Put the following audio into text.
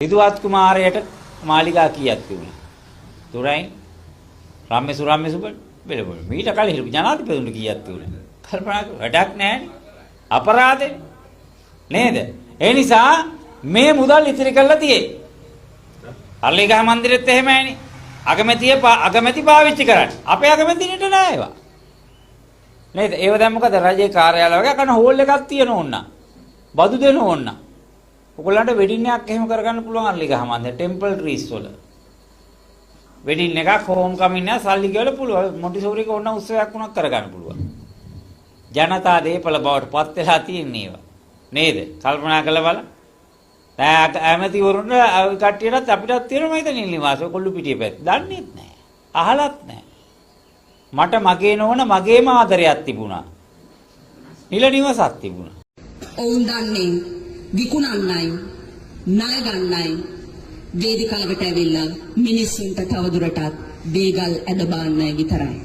විදුවත් කුමාරයට මාලිගා කීයක් තිබුණා? 3යි. රාම්මේ සුබ බෙලබොල. මීට කලින් හිටපු ජනාධිපතිතුන්ට කීයක් තිබුණා? කල්පනා කර වැඩක් නැහැ. අපරාධේ. නේද? ඒ නිසා මේ මුදල් ඉතිරි කරලා තියෙයි. අල්ලිගහ මන්දිරෙත් එහෙමයිනේ. අගමැති පාවිච්චි කරන්නේ. අපේ අගමැතිනිට නෑ ඒවා. නේද? ඒව දැන් මොකද රජයේ කාර්යාලය වගේ කන හෝල් එකක් තියෙන ඕන. බදු දෙන ඕන. ඔයගොල්ලන්ට වෙඩින් එකක් එහෙම කරගන්න පුළුවන් අල්ලිගහ මන්දිර ටෙම්පල් ට්‍රීස් වල. වෙඩින් එකක් හෝම් කමින් එක සල්ලි ගෙවල පුළුවන්. මොන්ටිසෝරික ඕන උත්සවයක් වුණා කරගන්න පුළුවන්. ජනතා දීපල බවට පත් වෙලා තියෙන ඒවා. නේද? කල්පනා කරලා බලන්න. දැන් ඇමතිවරුන්ට කට්ටියටත් අපිටත් තියෙනවා මම හිතන්නේ නිවාස කොල්ලු පිටියේ පැත්ත. දන්නේත් නැහැ. අහලත් නැහැ. මට මගේ නෝන මගේම ආදරයක් තිබුණා. නිල නිවසක් තිබුණා. ඔවුන් දන්නේ විකුණන්නයි ණය ගන්නයි වේදිකාවට ඇවිල්ලා මිනිස්සුන්ට තවදුරටත් දේගල් ඇද බාන්නයි විතරයි.